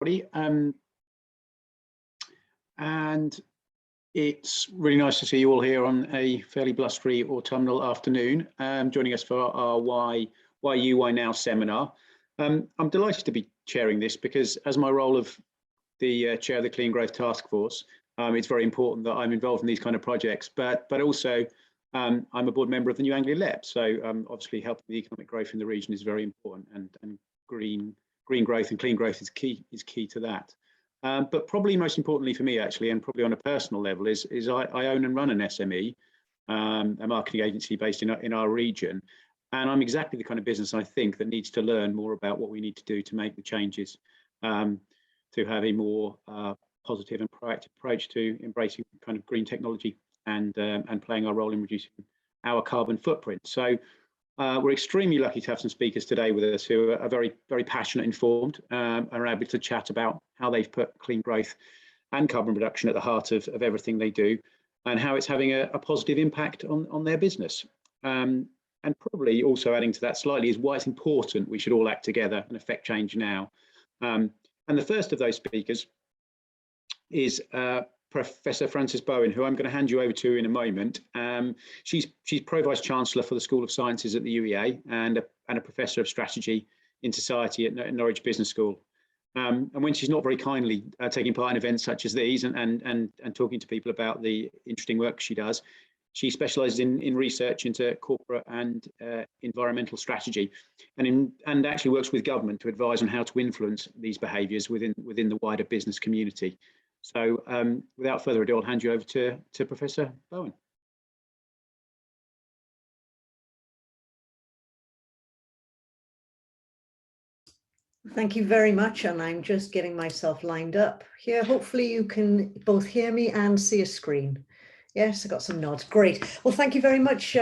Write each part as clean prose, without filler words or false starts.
everybody. And it's really nice to see you all here on a fairly blustery autumnal afternoon, joining us for our Why You, Why Now seminar. I'm delighted to be chairing this because as my role of the chair of the Clean Growth Task Force, it's very important that I'm involved in these kind of projects, but also I'm a board member of the New Anglia LEP. So obviously helping the economic growth in the region is very important, and green growth and clean growth is key to that. But probably most importantly for me, actually, and probably on a personal level, is I own and run an SME, a marketing agency based in our region. And I'm exactly the kind of business I think that needs to learn more about what we need to do to make the changes, to have a more positive and proactive approach to embracing kind of green technology and playing our role in reducing our carbon footprint. So we're extremely lucky to have some speakers today with us who are very, very passionate, informed, and are able to chat about how they've put clean growth and carbon reduction at the heart of everything they do, and how it's having a positive impact on their business. And probably also adding to that slightly is why it's important we should all act together and affect change now. And the first of those speakers is Professor Frances Bowen, who I'm going to hand you over to in a moment. She's Pro-Vice-Chancellor for the School of Sciences at the UEA and a Professor of Strategy in Society at Norwich Business School. And when she's not very kindly taking part in events such as these and talking to people about the interesting work she does, she specialises in research into corporate and environmental strategy, and actually works with government to advise on how to influence these behaviours within the wider business community. So without further ado, I'll hand you over to Professor Bowen. Thank you very much, and I'm just getting myself lined up here. Hopefully you can both hear me and see a screen. Yes, I got some nods. Great. Well, thank you very much,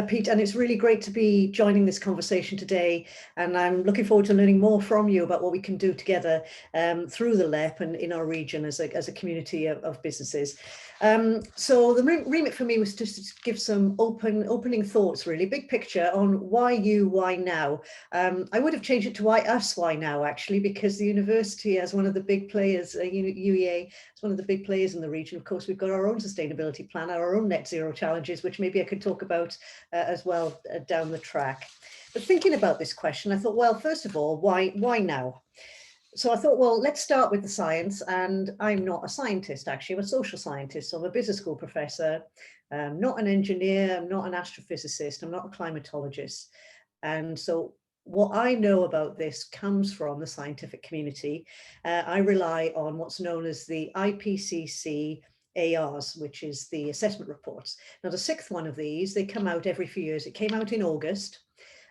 Pete. And it's really great to be joining this conversation today. And I'm looking forward to learning more from you about what we can do together through the LEP and in our region as a community of businesses. So the remit for me was to give some opening thoughts, really, big picture on why you, why now. I would have changed it to why us, why now, actually, because the university as one of the big players, UEA, is one of the big players in the region. Of course, we've got our own sustainability plan, our own net zero challenges, which maybe I could talk about as well down the track. But thinking about this question, I thought, well, first of all, why now? So I thought, well, let's start with the science. And I'm not a scientist, actually. I'm a social scientist. So I'm a business school professor, not an engineer, I'm not an astrophysicist, I'm not a climatologist. And so what I know about this comes from the scientific community. I rely on what's known as the IPCC ARs, which is the assessment reports. Now, the sixth one of these, they come out every few years. It came out in August.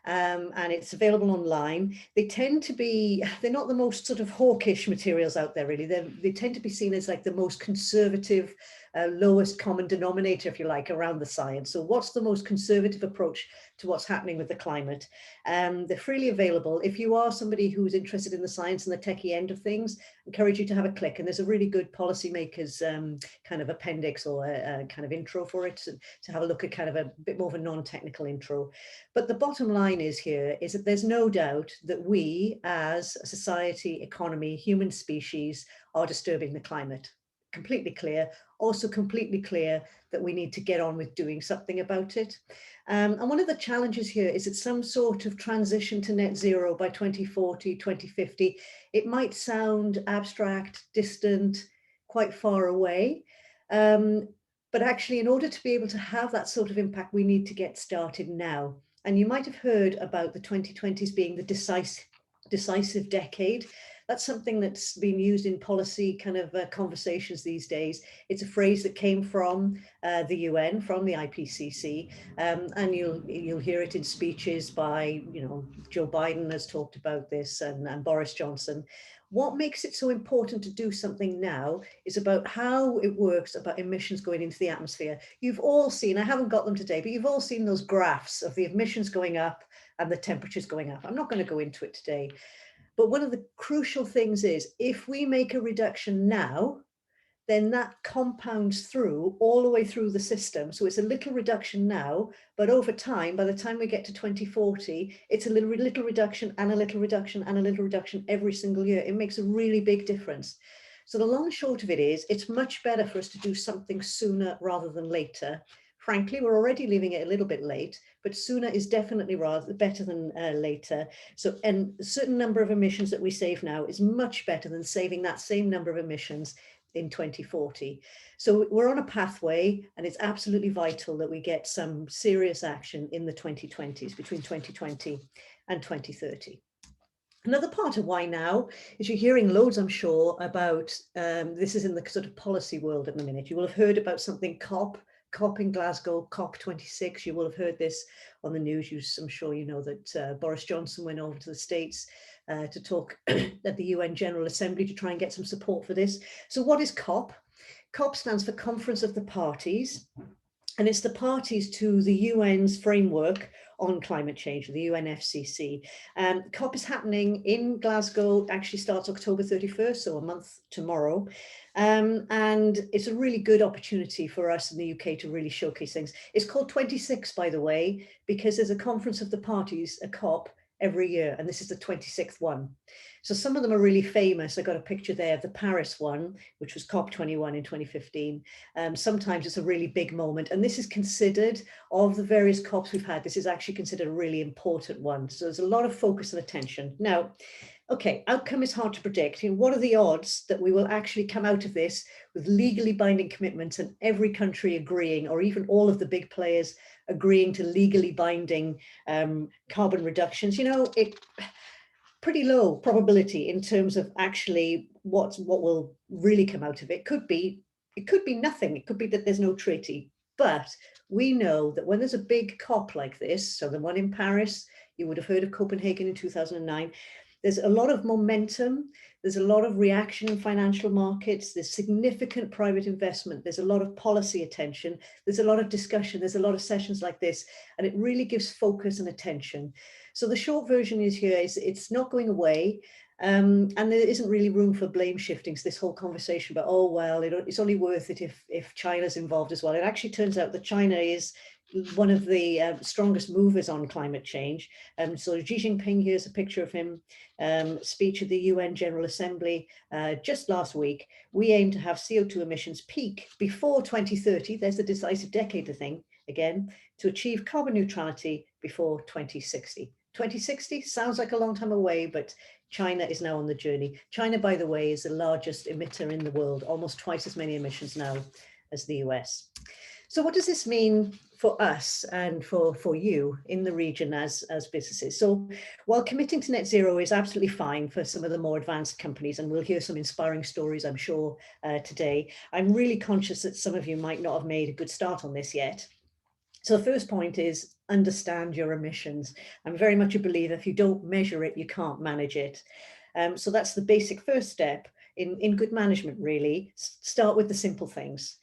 And it's available online. They tend to be, they're not the most sort of hawkish materials out there, really. They tend to be seen as like the most conservative, lowest common denominator, if you like, around the science. So what's the most conservative approach to what's happening with the climate? They're freely available. If you are somebody who's interested in the science and the techie end of things, I encourage you to have a click. And there's a really good policymakers kind of appendix or a kind of intro for it to have a look at, kind of a bit more of a non-technical intro. But the bottom line is that there's no doubt that we as a society, economy, human species are disturbing the climate. Completely clear. Also completely clear that we need to get on with doing something about it. And one of the challenges here is that some sort of transition to net zero by 2040, 2050, it might sound abstract, distant, quite far away. But actually, in order to be able to have that sort of impact, we need to get started now. And you might have heard about the 2020s being the decisive decade. That's something that's been used in policy kind of conversations these days. It's a phrase that came from the UN, from the IPCC, and you'll hear it in speeches by, Joe Biden has talked about this, and Boris Johnson. What makes it so important to do something now is about how it works about emissions going into the atmosphere. You've all seen, I haven't got them today, but you've all seen those graphs of the emissions going up and the temperatures going up. I'm not going to go into it today. But one of the crucial things is if we make a reduction now, then that compounds through all the way through the system. So it's a little reduction now, but over time, by the time we get to 2040, it's a little reduction and a little reduction and a little reduction every single year. It makes a really big difference. So the long and short of it is, it's much better for us to do something sooner rather than later. Frankly, we're already leaving it a little bit late, but sooner is definitely better than later. So, and a certain number of emissions that we save now is much better than saving that same number of emissions in 2040. So we're on a pathway, and it's absolutely vital that we get some serious action in the 2020s, between 2020 and 2030. Another part of why now is you're hearing loads, I'm sure, about, this is in the sort of policy world at the minute. You will have heard about something COP in Glasgow, COP26. You will have heard this on the news. I'm sure you know that Boris Johnson went over to the States to talk at the UN General Assembly to try and get some support for this. So what is COP? COP stands for Conference of the Parties, and it's the parties to the UN's framework on climate change, the UNFCCC. COP is happening in Glasgow, actually starts October 31st, so a month tomorrow. And it's a really good opportunity for us in the UK to really showcase things. It's called 26, by the way, because there's a Conference of the Parties, a COP, every year, and this is the 26th one. So some of them are really famous. I got a picture there of the Paris one, which was COP21 in 2015. Sometimes it's a really big moment, and this is considered, of the various COPs we've had, this is actually considered a really important one. So there's a lot of focus and attention. Now, okay, outcome is hard to predict. You know, what are the odds that we will actually come out of this with legally binding commitments and every country agreeing, or even all of the big players agreeing to legally binding carbon reductions? You know, pretty low probability in terms of actually what will really come out of it. It could be nothing. It could be that there's no treaty. But we know that when there's a big COP like this, so the one in Paris, you would have heard of Copenhagen in 2009, there's a lot of momentum, there's a lot of reaction in financial markets, there's significant private investment, there's a lot of policy attention, there's a lot of discussion, there's a lot of sessions like this, and it really gives focus and attention. So the short version is here is it's not going away, and there isn't really room for blame shifting. So this whole conversation about, oh, well, it's only worth it if China's involved as well. It actually turns out that China is one of the strongest movers on climate change. So Xi Jinping, here's a picture of him, speech at the UN General Assembly just last week. We aim to have CO2 emissions peak before 2030. There's the decisive decade thing again, to achieve carbon neutrality before 2060. 2060 sounds like a long time away, but China is now on the journey. China, by the way, is the largest emitter in the world, almost twice as many emissions now as the US. So what does this mean for us and for you in the region as businesses? So while committing to net zero is absolutely fine for some of the more advanced companies, and we'll hear some inspiring stories, I'm sure, today, I'm really conscious that some of you might not have made a good start on this yet. So the first point is understand your emissions. I'm very much a believer, if you don't measure it, you can't manage it. So that's the basic first step in good management, really. Start with the simple things.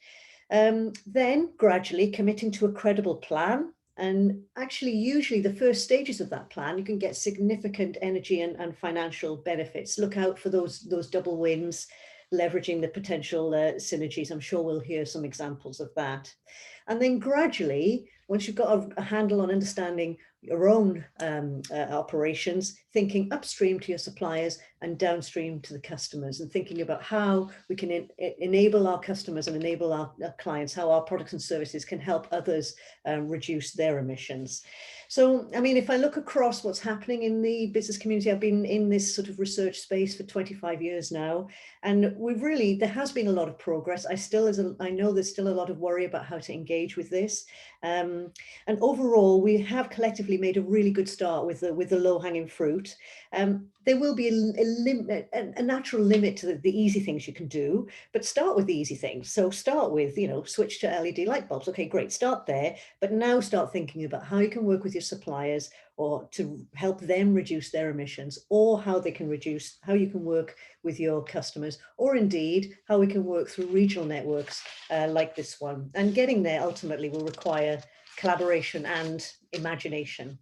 Then gradually committing to a credible plan. And actually, usually the first stages of that plan, you can get significant energy and financial benefits. Look out for those double wins, leveraging the potential synergies. I'm sure we'll hear some examples of that. And then gradually, once you've got a handle on understanding your own operations, thinking upstream to your suppliers and downstream to the customers, and thinking about how we can enable our customers and enable our clients, how our products and services can help others reduce their emissions. So, I mean, if I look across what's happening in the business community, I've been in this sort of research space for 25 years now, and there has been a lot of progress. I know there's still a lot of worry about how to engage with this. And overall, we have collectively made a really good start with the low-hanging fruit. There will be a natural limit to the easy things you can do, but start with the easy things. So start with, switch to LED light bulbs. Okay, great, start there, but now start thinking about how you can work with your suppliers or to help them reduce their emissions, or how you can work with your customers, or indeed how we can work through regional networks like this one. And getting there ultimately will require collaboration and imagination.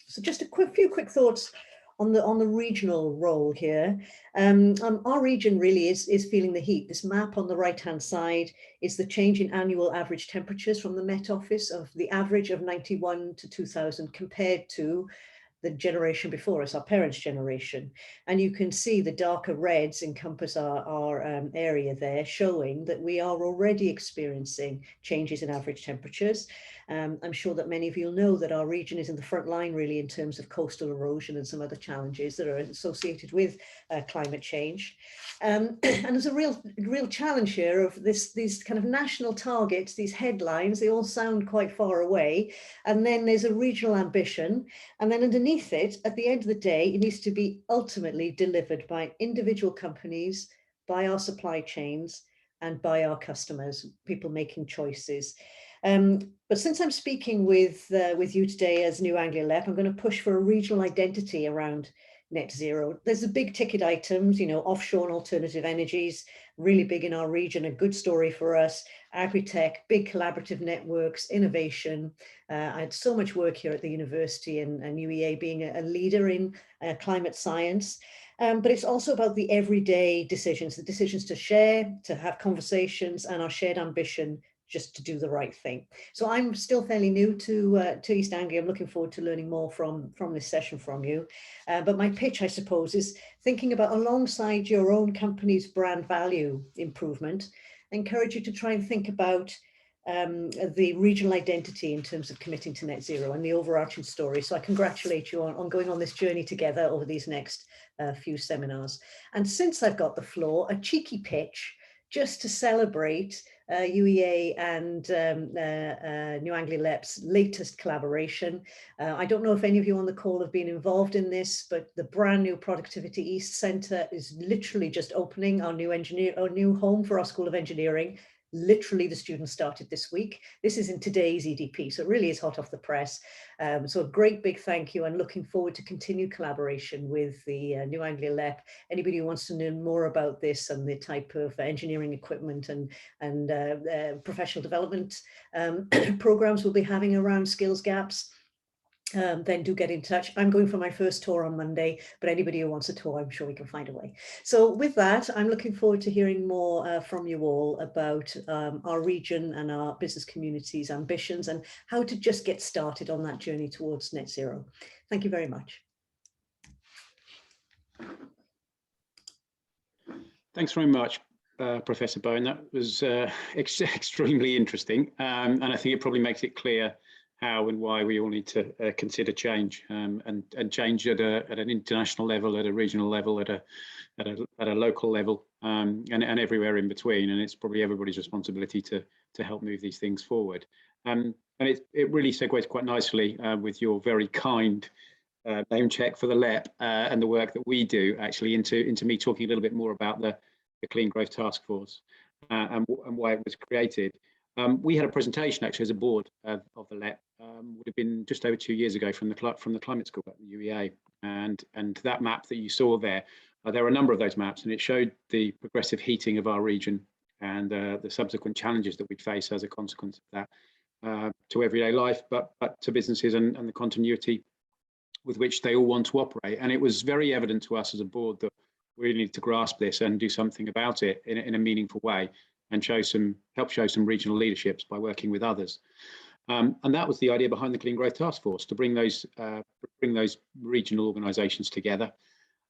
So just few quick thoughts on the regional role here. Our region really is feeling the heat. This map on the right-hand side is the change in annual average temperatures from the Met Office of the average of 91 to 2000 compared to the generation before us, our parents' generation. And you can see the darker reds encompass our area there, showing that we are already experiencing changes in average temperatures. I'm sure that many of you know that our region is in the front line really in terms of coastal erosion and some other challenges that are associated with climate change. And there's a real challenge here of these kind of national targets, these headlines, they all sound quite far away. And then there's a regional ambition. And then underneath it, at the end of the day, it needs to be ultimately delivered by individual companies, by our supply chains, and by our customers, people making choices. But since I'm speaking with you today as New Anglia LEP, I'm going to push for a regional identity around net zero. There's the big ticket items, you know, offshore and alternative energies, really big in our region, a good story for us, agri-tech, big collaborative networks, innovation. I had so much work here at the university and UEA being a leader in climate science. But it's also about the everyday decisions, the decisions to share, to have conversations, and our shared ambition just to do the right thing. So I'm still fairly new to East Anglia. I'm looking forward to learning more from this session from you. But my pitch, I suppose, is thinking about alongside your own company's brand value improvement, I encourage you to try and think about the regional identity in terms of committing to net zero and the overarching story. So I congratulate you on going on this journey together over these next few seminars. And since I've got the floor, a cheeky pitch just to celebrate UEA and New Anglia LEP's latest collaboration. I don't know if any of you on the call have been involved in this, but the brand new Productivity East Centre is literally just opening our new home for our School of Engineering. Literally the students started this week. This is in today's EDP, so it really is hot off the press. So a great big thank you and looking forward to continued collaboration with the New Anglia LEP. Anybody who wants to learn more about this and the type of engineering equipment and professional development programs we'll be having around skills gaps, then do get in touch. I'm going for my first tour on Monday, but anybody who wants a tour, I'm sure we can find a way. So with that, I'm looking forward to hearing more from you all about our region and our business community's ambitions and how to just get started on that journey towards net zero. Thank you very much. Thanks very much, Professor Bowen. That was extremely interesting, and I think it probably makes it clear how and why we all need to consider change, and change at an international level, at a regional level, at a local level, and everywhere in between. And it's probably everybody's responsibility to help move these things forward. And it really segues quite nicely with your very kind name check for the LEP and the work that we do actually into me talking a little bit more about the Clean Growth Task Force and why it was created. We had a presentation actually as a board of the LEP, would have been just over 2 years ago from the climate school at the UEA, and that map that you saw there, there are a number of those maps, and it showed the progressive heating of our region and the subsequent challenges that we'd face as a consequence of that to everyday life, but to businesses and the continuity with which they all want to operate. And it was very evident to us as a board that we really need to grasp this and do something about it in a meaningful way, and help show some regional leaderships by working with others. And that was the idea behind the Clean Growth Task Force, to bring those regional organisations together.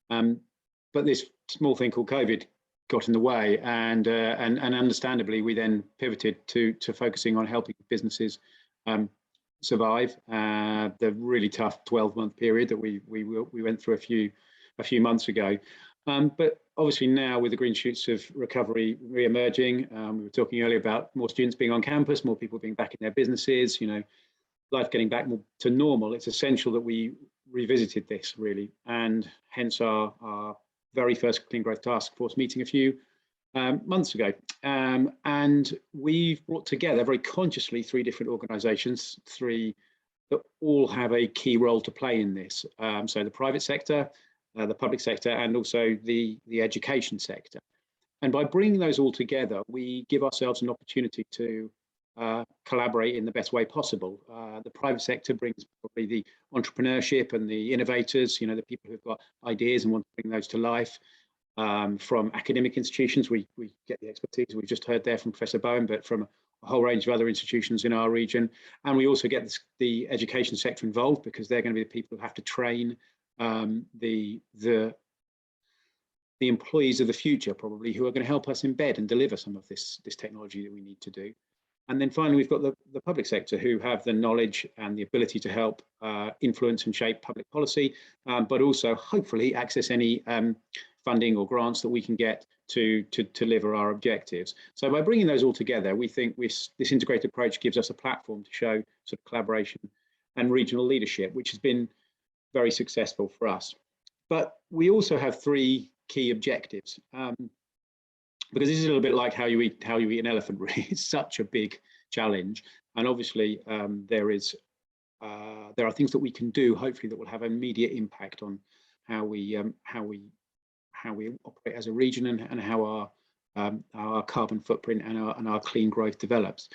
But this small thing called COVID got in the way, and understandably we then pivoted to focusing on helping businesses survive the really tough 12-month period that we went through a few months ago. But obviously now with the green shoots of recovery re-emerging, we were talking earlier about more students being on campus, more people being back in their businesses, you know, life getting back more to normal. It's essential that we revisited this really, and hence our very first Clean Growth Task Force meeting a few months ago. And we've brought together very consciously 3 different organisations, 3 that all have a key role to play in this. So the private sector, the public sector, and also the education sector. And by bringing those all together, we give ourselves an opportunity to collaborate in the best way possible. The private sector brings probably the entrepreneurship and the innovators, the people who've got ideas and want to bring those to life. From academic institutions, we get the expertise we've just heard there from Professor Bowen, but from a whole range of other institutions in our region. And we also get the education sector involved, because they're going to be the people who have to train the employees of the future, probably, who are going to help us embed and deliver some of this technology that we need to do. And then finally, we've got the public sector, who have the knowledge and the ability to help influence and shape public policy, but also hopefully access any funding or grants that we can get to deliver our objectives. So by bringing those all together, we think this integrated approach gives us a platform to show sort of collaboration and regional leadership, which has been very successful for us. But we also have 3 key objectives, because this is a little bit like how you eat an elephant. Really, it's such a big challenge, and obviously there are things that we can do, hopefully, that will have immediate impact on how we operate as a region, and how our carbon footprint and our clean growth develops.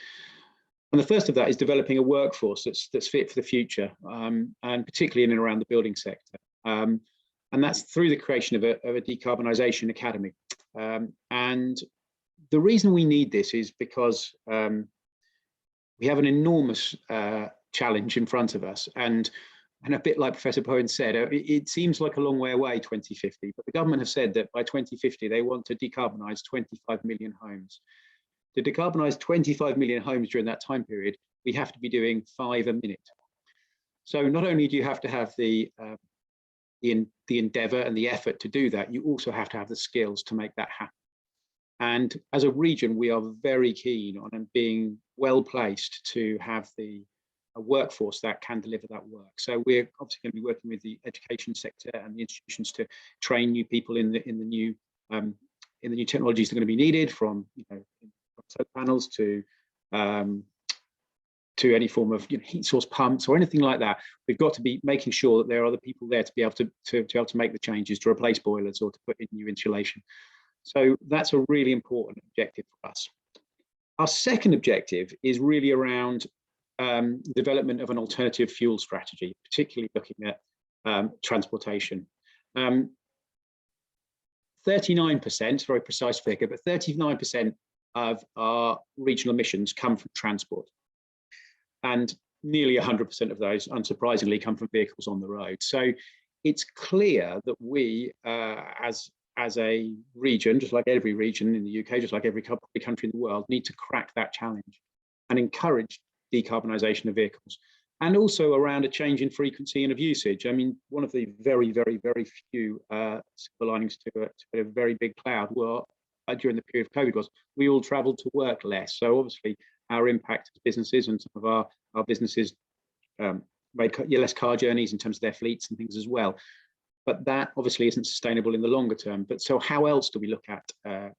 And the first of that is developing a workforce that's fit for the future, and particularly in and around the building sector. And that's through the creation of a Decarbonisation Academy. And the reason we need this is because we have an enormous challenge in front of us. And a bit like Professor Bowen said, it seems like a long way away, 2050, but the government have said that by 2050, they want to decarbonise 25 million homes. To decarbonise 25 million homes during that time period, we have to be doing 5 a minute. So not only do you have to have the endeavour and the effort to do that, you also have to have the skills to make that happen. And as a region, we are very keen on being well placed to have a workforce that can deliver that work. So we're obviously going to be working with the education sector and the institutions to train new people in the new technologies that are going to be needed, from from solar panels to any form of heat source pumps or anything like that. We've got to be making sure that there are other people there to be able to make the changes, to replace boilers or to put in new insulation. So that's a really important objective for us. Our second objective is really around development of an alternative fuel strategy, particularly looking at transportation. 39%, very precise figure, but 39% of our regional emissions come from transport. And nearly 100% of those, unsurprisingly, come from vehicles on the road. So it's clear that we, as a region, just like every region in the UK, just like every country in the world, need to crack that challenge and encourage decarbonisation of vehicles, and also around a change in frequency and of usage. I mean, one of the very, very, very few silver linings to a very big cloud were during the period of COVID was we all travelled to work less. So obviously our impact as businesses, and some of our businesses made less car journeys in terms of their fleets and things as well. But that obviously isn't sustainable in the longer term. But so how else do we look at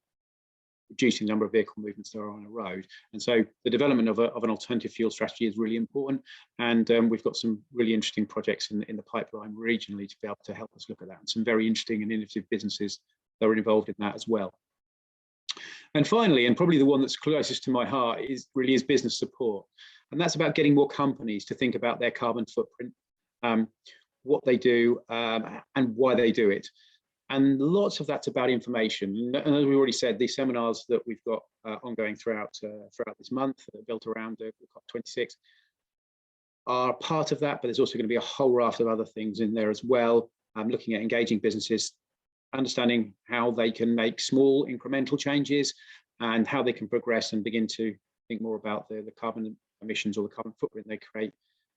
reducing the number of vehicle movements that are on a road? And so the development of an alternative fuel strategy is really important. And we've got some really interesting projects in the pipeline regionally to be able to help us look at that. And some very interesting and innovative businesses that are involved in that as well. And finally, and probably the one that's closest to my heart, is business support. And that's about getting more companies to think about their carbon footprint, what they do, and why they do it. And lots of that's about information. And as we already said, these seminars that we've got ongoing throughout this month, built around the COP26, are part of that. But there's also going to be a whole raft of other things in there as well. Looking at engaging businesses, understanding how they can make small incremental changes, and how they can progress and begin to think more about the carbon emissions or the carbon footprint they create.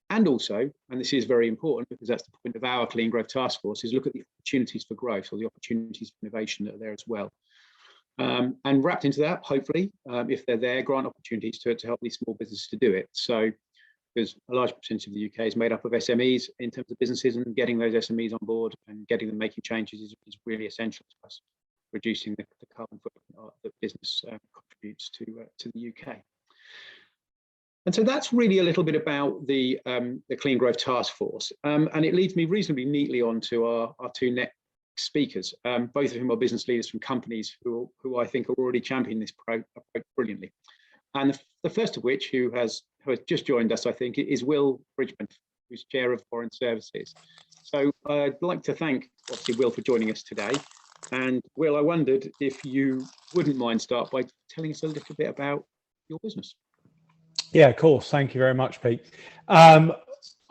And also, and this is very important because that's the point of our Clean Growth Task Force, is look at the opportunities for growth, or the opportunities for innovation that are there as well. And wrapped into that, hopefully, if they're there, grant opportunities to help these small businesses to do it. So, because a large percentage of the UK is made up of SMEs in terms of businesses, and getting those SMEs on board and getting them making changes is really essential to us, reducing the carbon footprint that business contributes to the UK. And so that's really a little bit about the Clean Growth Task Force. And it leads me reasonably neatly on to our two next speakers, both of whom are business leaders from companies who I think are already championing this approach brilliantly. And the first of which, who has just joined us, I think, is Will Bridgman, who's Chair of Foreign Services. So I'd like to thank, obviously, Will for joining us today. And Will, I wondered if you wouldn't mind start by telling us a little bit about your business. Yeah, of course. Thank you very much, Pete. I'm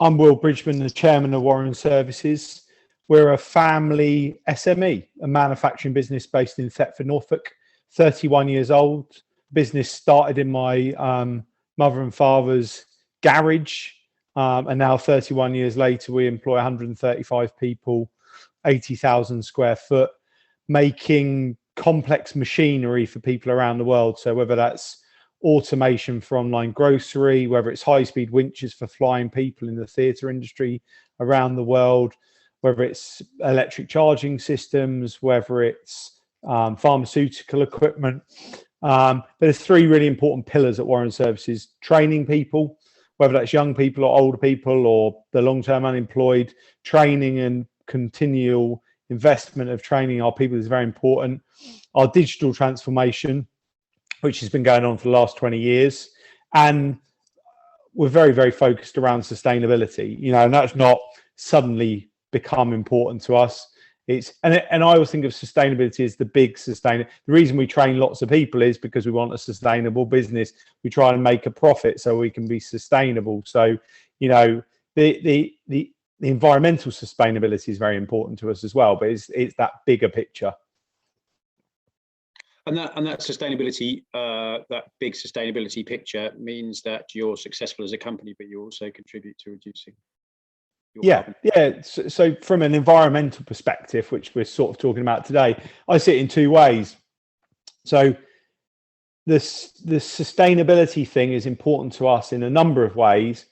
Will Bridgman, the Chairman of Foreign Services. We're a family SME, a manufacturing business based in Thetford, Norfolk, 31 years old. Business started in my mother and father's garage, and now 31 years later, we employ 135 people, 80,000 square foot, making complex machinery for people around the world. So whether that's automation for online grocery, whether it's high-speed winches for flying people in the theatre industry around the world, whether it's electric charging systems, whether it's pharmaceutical equipment. But there's three really important pillars at Warren Services: training people, whether that's young people or older people or the long-term unemployed. Training and continual investment of training our people is very important. Our digital transformation, which has been going on for the last 20 years. And we're very, very focused around sustainability, and that's not suddenly become important to us. And I always think of sustainability as the big The reason we train lots of people is because we want a sustainable business. We try and make a profit so we can be sustainable. So, the environmental sustainability is very important to us as well, but it's that bigger picture. And that sustainability, that big sustainability picture means that you're successful as a company, but you also contribute to reducing. So from an environmental perspective, which we're sort of talking about today, I see it in two ways. So the sustainability thing is important to us in a number of ways.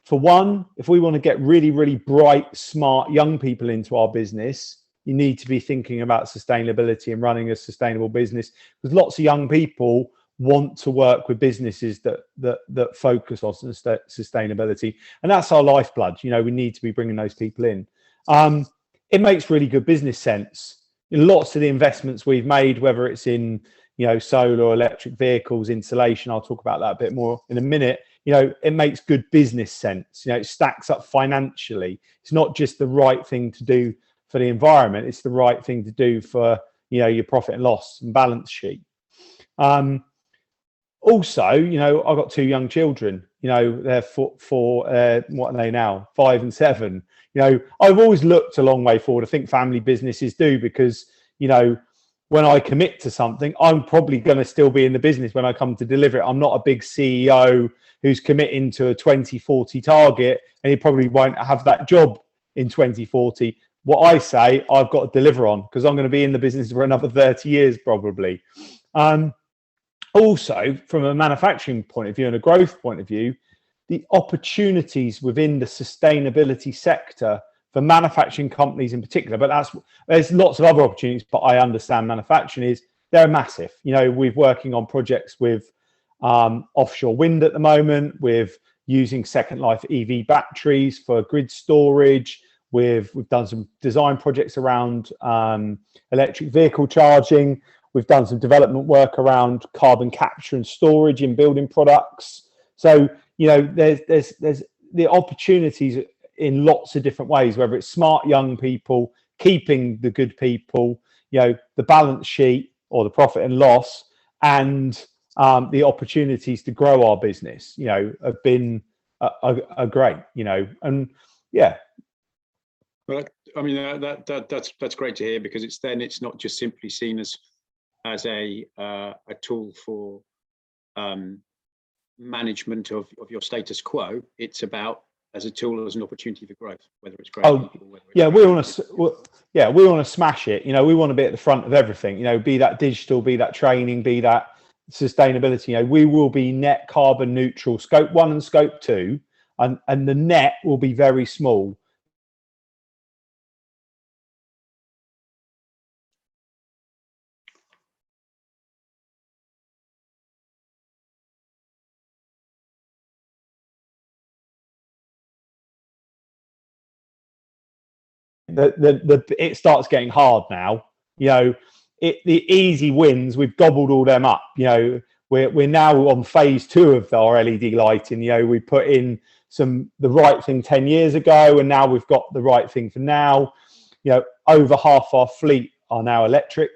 For one, if we want to get really, really bright, smart young people into our business, you need to be thinking about sustainability and running a sustainable business, because lots of young people want to work with businesses that focus on sustainability, and that's our lifeblood. We need to be bringing those people in. It makes really good business sense. Lots of the investments we've made, whether it's in solar, electric vehicles, insulation, I'll talk about that a bit more in a minute. It makes good business sense. It stacks up financially. It's not just the right thing to do for the environment, it's the right thing to do for your profit and loss and balance sheet. Also, I've got two young children. They're what are they now? 5 and 7. I've always looked a long way forward. I think family businesses do, because when I commit to something, I'm probably going to still be in the business when I come to deliver it. I'm not a big CEO who's committing to a 2040 target, and he probably won't have that job in 2040. What I say, I've got to deliver on, because I'm going to be in the business for another 30 years probably. Also, from a manufacturing point of view and a growth point of view, the opportunities within the sustainability sector for manufacturing companies in particular, but there's lots of other opportunities, but I understand manufacturing they're massive. We're working on projects with offshore wind at the moment, with using second life EV batteries for grid storage. We've done some design projects around electric vehicle charging. We've done some development work around carbon capture and storage in building products. So, there's the opportunities in lots of different ways, whether it's smart young people, keeping the good people, the balance sheet or the profit and loss, and the opportunities to grow our business, have been are great, and yeah. Well, I mean, that's great to hear, because it's not just simply seen as a tool for management of your status quo. It's about as a tool, as an opportunity for growth, whether it's great. We want to smash it. We want to be at the front of everything. Be that digital, be that training, be that sustainability. We will be net carbon neutral, scope 1 and scope 2, and the net will be very small. It starts getting hard now. The easy wins, we've gobbled all them up. we're now on phase 2 of our LED lighting. You know, we put in the right thing 10 years ago, and now we've got the right thing for now. You know, over half our fleet are now electric.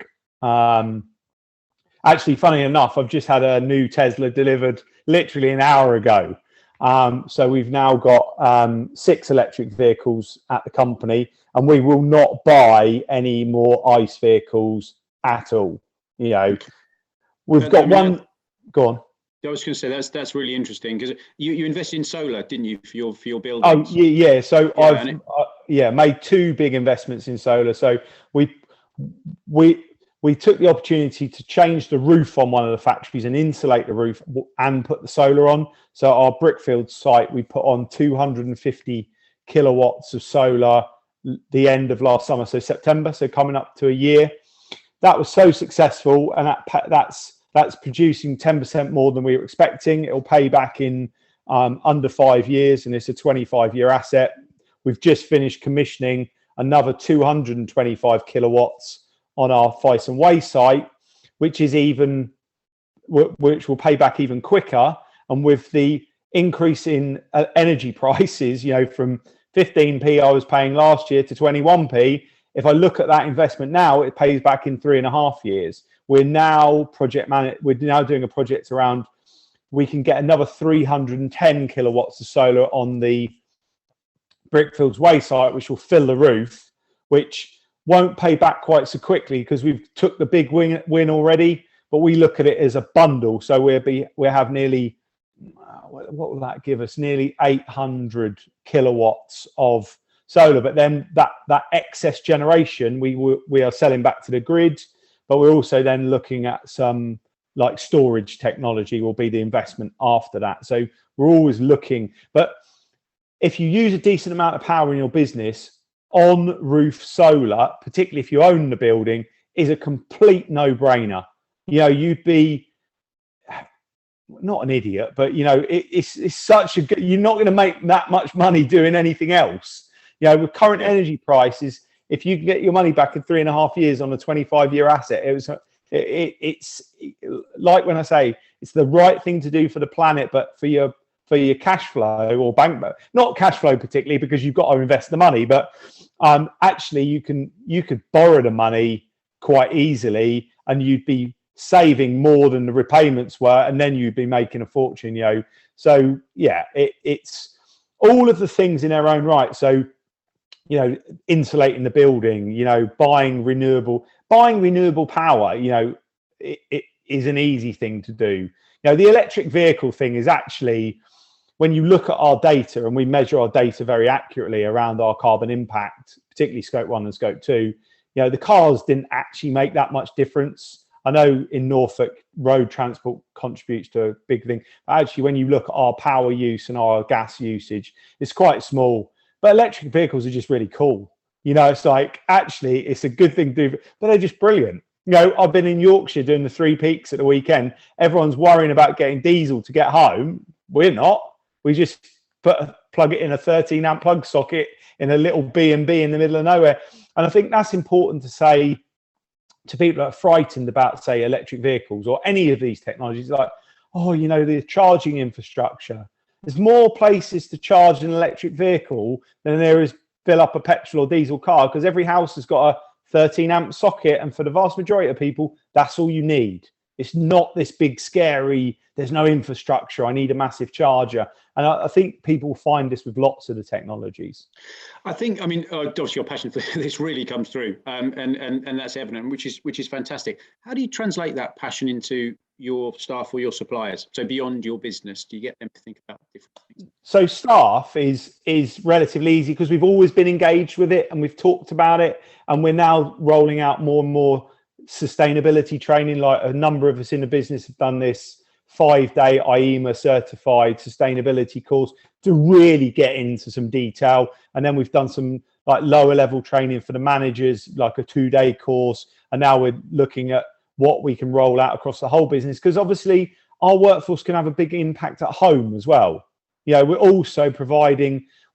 Actually, funny enough, I've just had a new Tesla delivered literally an hour ago. So we've now got 6 electric vehicles at the company, and we will not buy any more ICE vehicles at all. You know, we've got one. Go on. I was going to say that's really interesting, because you invested in solar, didn't you, for your buildings? Oh yeah. So I've made 2 big investments in solar. So we took the opportunity to change the roof on one of the factories and insulate the roof and put the solar on. So our Brickfield site, we put on 250 kilowatts of solar the end of last summer, so September, so coming up to a year. That was so successful, and that's producing 10% more than we were expecting. It'll pay back in under 5 years, and it's a 25-year asset. We've just finished commissioning another 225 kilowatts on our Fice and Way site, which will pay back even quicker. And with the increase in energy prices, you know, from 15p I was paying last year to 21p, if I look at that investment now, it pays back in 3.5 years. We're now doing a project around, we can get another 310 kilowatts of solar on the Brickfields Way site, which will fill the roof, which won't pay back quite so quickly because we've took the big win already, but we look at it as a bundle. So we have nearly, what will that give us? Nearly 800 kilowatts of solar. But then that excess generation, we are selling back to the grid, but we're also then looking at some like storage technology will be the investment after that. So we're always looking, but if you use a decent amount of power in your business, on-roof solar, particularly if you own the building, is a complete no-brainer. You know, you'd be not an idiot, but you know, it's such a good, you're not going to make that much money doing anything else. You know, with current energy prices, if you can get your money back in 3.5 years on a 25-year asset, it's like when I say it's the right thing to do for the planet, but for your cash flow or bank, not cash flow particularly, because you've got to invest the money, but actually you could borrow the money quite easily and you'd be saving more than the repayments were, and then you'd be making a fortune, you know. So yeah, it's all of the things in their own right. So, you know, insulating the building, you know, buying renewable power, you know, it is an easy thing to do. You know, the electric vehicle thing is actually, when you look at our data, and we measure our data very accurately around our carbon impact, particularly scope 1 and scope 2, you know, the cars didn't actually make that much difference. I know in Norfolk, road transport contributes to a big thing, but actually when you look at our power use and our gas usage, it's quite small. But electric vehicles are just really cool. You know, it's like, actually, it's a good thing to do, but they're just brilliant. You know, I've been in Yorkshire doing the 3 peaks at the weekend. Everyone's worrying about getting diesel to get home. We're not. We just plug it in a 13 amp plug socket in a little B&B in the middle of nowhere. And I think that's important to say to people that are frightened about, say, electric vehicles or any of these technologies, like, oh, you know, the charging infrastructure. There's more places to charge an electric vehicle than there is fill up a petrol or diesel car, because every house has got a 13 amp socket. And for the vast majority of people, that's all you need. It's not this big, scary, there's no infrastructure, I need a massive charger. And I think people find this with lots of the technologies. I mean, obviously your passion for this really comes through, and that's evident, which is fantastic. How do you translate that passion into your staff or your suppliers? So beyond your business, do you get them to think about different things? So staff is relatively easy because we've always been engaged with it and we've talked about it, and we're now rolling out more and more sustainability training. Like a number of us in the business have done this 5-day IEMA certified sustainability course to really get into some detail. And then we've done some like lower level training for the managers, like a 2-day course. And now we're looking at what we can roll out across the whole business, because obviously our workforce can have a big impact at home as well. You know, we're also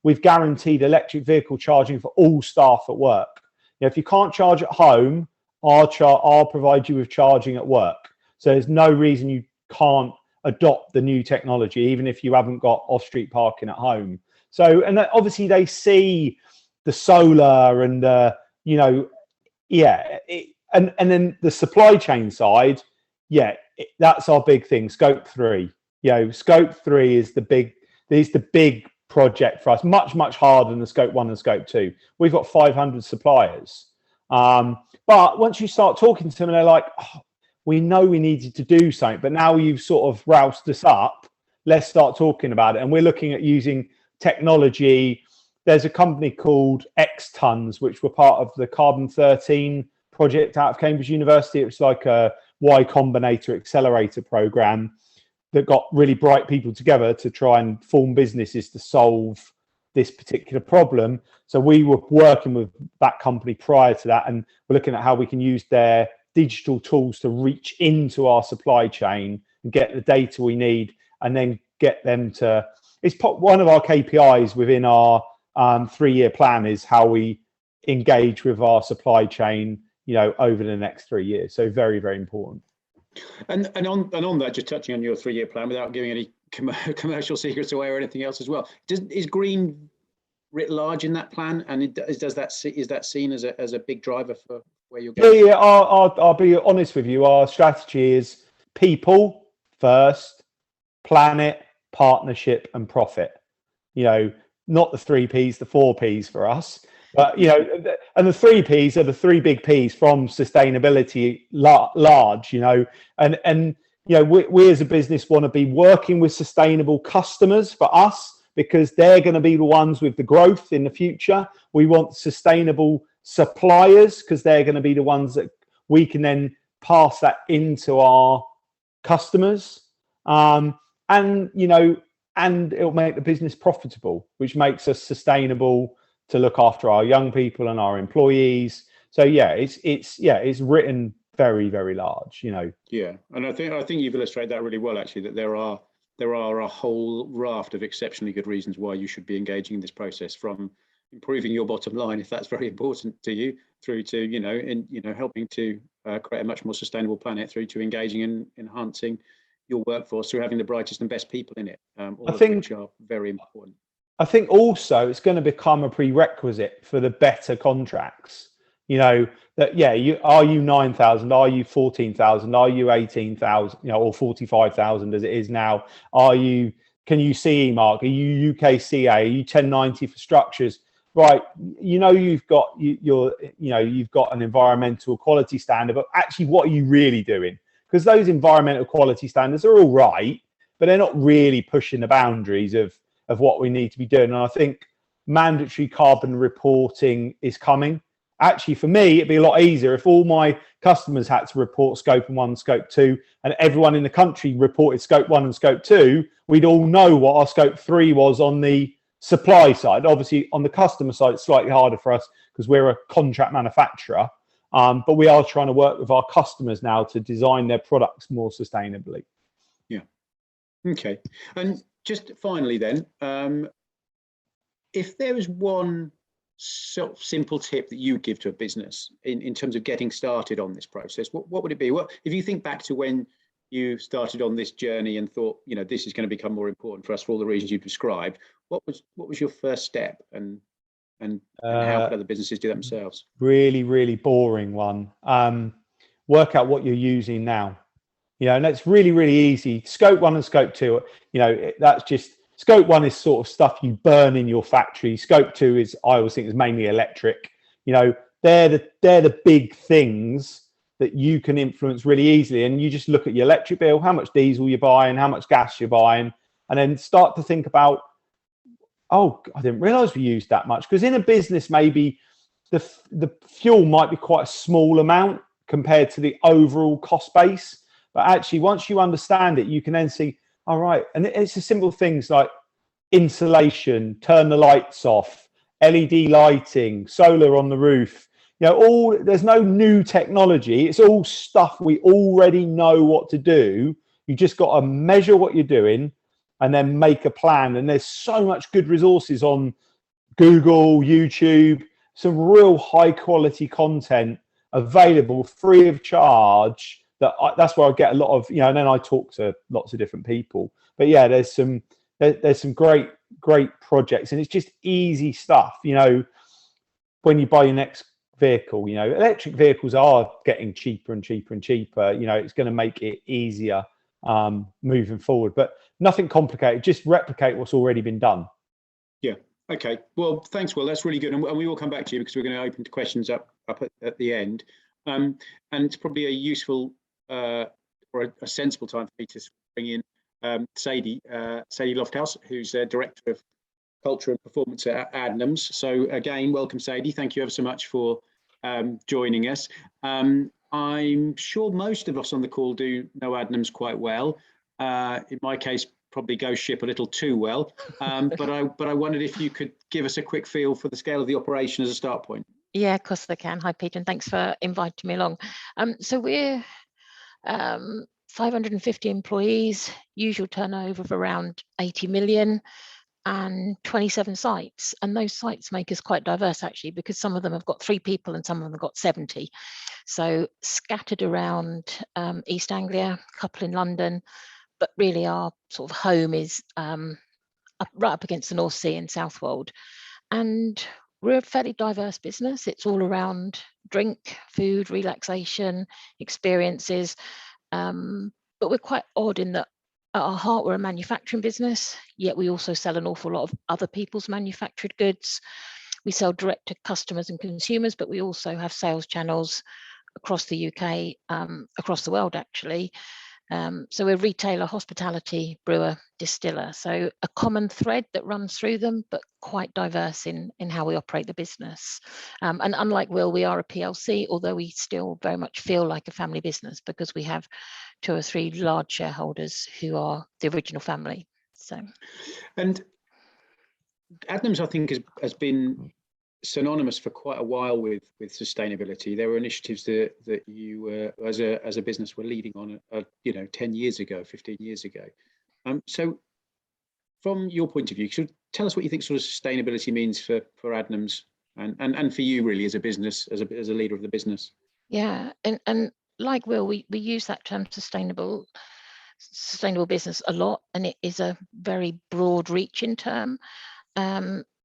we've guaranteed electric vehicle charging for all staff at work. You know, if you can't charge at home, I'll provide you with charging at work. So there's no reason you can't adopt the new technology, even if you haven't got off-street parking at home. So, and obviously they see the solar and, you know, and then the supply chain side, that's our big thing, Scope 3. You know, Scope 3 is the big project for us, much harder than the Scope 1 and Scope 2. We've got 500 suppliers. But once you start talking to them, and they're like, oh, we know we needed to do something, but now you've sort of roused us up, let's start talking about it. And we're looking at using technology. There's a company called X-Tons, which were part of the Carbon 13 project out of Cambridge University. It was like a Y Combinator accelerator program that got really bright people together to try and form businesses to solve this particular problem. So we were working with that company prior to that, and we're looking at how we can use their digital tools to reach into our supply chain and get the data we need, and then get them to, it's one of our KPIs within our 3-year plan is how we engage with our supply chain, you know, over the next 3 years. So very, very important. And on that, just touching on your 3-year plan without giving any commercial secrets away or anything else as well, is green writ large in that plan, and is that seen as a big driver for where you're going? Yeah, I'll be honest with you. Our strategy is people first, planet, partnership, and profit. You know, not the 3 Ps, the 4 Ps for us. But, you know, and the 3 Ps are the 3 big Ps from sustainability large, you know, and you know, we as a business want to be working with sustainable customers for us, because they're going to be the ones with the growth in the future. We want sustainable suppliers, because they're going to be the ones that we can then pass that into our customers. And, you know, and it'll make the business profitable, which makes us sustainable to look after our young people and our employees. So yeah, it's written very, very large, you know. Yeah, and I think you've illustrated that really well, actually, that there are a whole raft of exceptionally good reasons why you should be engaging in this process, from improving your bottom line, if that's very important to you, through to, you know, helping to create a much more sustainable planet, through to engaging in enhancing your workforce, through having the brightest and best people in it, all of which are very important. I think also it's going to become a prerequisite for the better contracts. You know, that, are you 9,000? Are you 14,000? Are you 18,000? You know, or 45,000 as it is now? Can you CE mark? Are you UKCA? Are you 1090 for structures? Right. You know, you've got you've got an environmental quality standard, but actually, what are you really doing? Because those environmental quality standards are all right, but they're not really pushing the boundaries of what we need to be doing. And I think mandatory carbon reporting is coming. Actually, for me, it'd be a lot easier if all my customers had to report Scope 1, Scope 2, and everyone in the country reported Scope 1 and Scope 2. We'd all know what our Scope 3 was on the supply side. Obviously, on the customer side, it's slightly harder for us because we're a contract manufacturer. But we are trying to work with our customers now to design their products more sustainably. Yeah. Okay. And just finally then, if there is one sort of simple tip that you'd give to a business in terms of getting started on this process, what would it be? Well, if you think back to when you started on this journey and thought, you know, this is going to become more important for us for all the reasons you described, what was your first step, and how could other businesses do that themselves? Really, really boring one. Work out what you're using now. You know, and that's really, really easy. Scope 1 and Scope 2, you know, that's just, Scope 1 is sort of stuff you burn in your factory. Scope 2 is, I always think, is mainly electric. You know, they're the big things that you can influence really easily. And you just look at your electric bill, how much diesel you're buying, how much gas you're buying, and then start to think about, oh, I didn't realize we used that much. Because in a business, maybe the fuel might be quite a small amount compared to the overall cost base. But actually, once you understand it, you can then see, all right, and it's the simple things like insulation, turn the lights off, LED lighting, solar on the roof. You know, there's no new technology. It's all stuff we already know what to do. You just got to measure what you're doing and then make a plan. And there's so much good resources on Google, YouTube, some real high quality content available free of charge that's where I get a lot of, and then I talk to lots of different people. But yeah, there's some great projects, and it's just easy stuff. When you buy your next vehicle, electric vehicles are getting cheaper and cheaper and cheaper. It's going to make it easier moving forward, but nothing complicated. Just replicate what's already been done. Yeah. Okay. Well, thanks, Will. That's really good, and we will come back to you because we're going to open to questions up at the end. And it's probably a useful or a sensible time for me to bring in Sadie Lofthouse, who's Director of Culture and Performance at Adnams. So again, welcome, Sadie. Thank you ever so much for joining us. I'm sure most of us on the call do know Adnams quite well. In my case, probably ghost ship a little too well. But I wondered if you could give us a quick feel for the scale of the operation as a start point. Yeah, of course I can. Hi, Pete, and thanks for inviting me along. So we're 550 employees, usual turnover of around 80 million, and 27 sites. And those sites make us quite diverse, actually, because some of them have got 3 people and some of them have got 70. So scattered around East Anglia, a couple in London, but really our sort of home is right up against the North Sea in Southwold. And we're a fairly diverse business. It's all around drink, food, relaxation, experiences. But we're quite odd in that at our heart, we're a manufacturing business, yet we also sell an awful lot of other people's manufactured goods. We sell direct to customers and consumers, but we also have sales channels across the UK, across the world, actually. So we're retailer, hospitality, brewer, distiller. So a common thread that runs through them, but quite diverse in how we operate the business. And unlike Will, we are a PLC, although we still very much feel like a family business because we have 2 or 3 large shareholders who are the original family. So, and Adnams, I think, has been synonymous for quite a while with sustainability. There were initiatives that you as a business were leading on 10 years ago, 15 years ago. So from your point of view, could you tell us what you think sort of sustainability means for Adnams and for you really as a business, as a leader of the business? Yeah, and like Will, we use that term sustainable business a lot, and it is a very broad reaching term.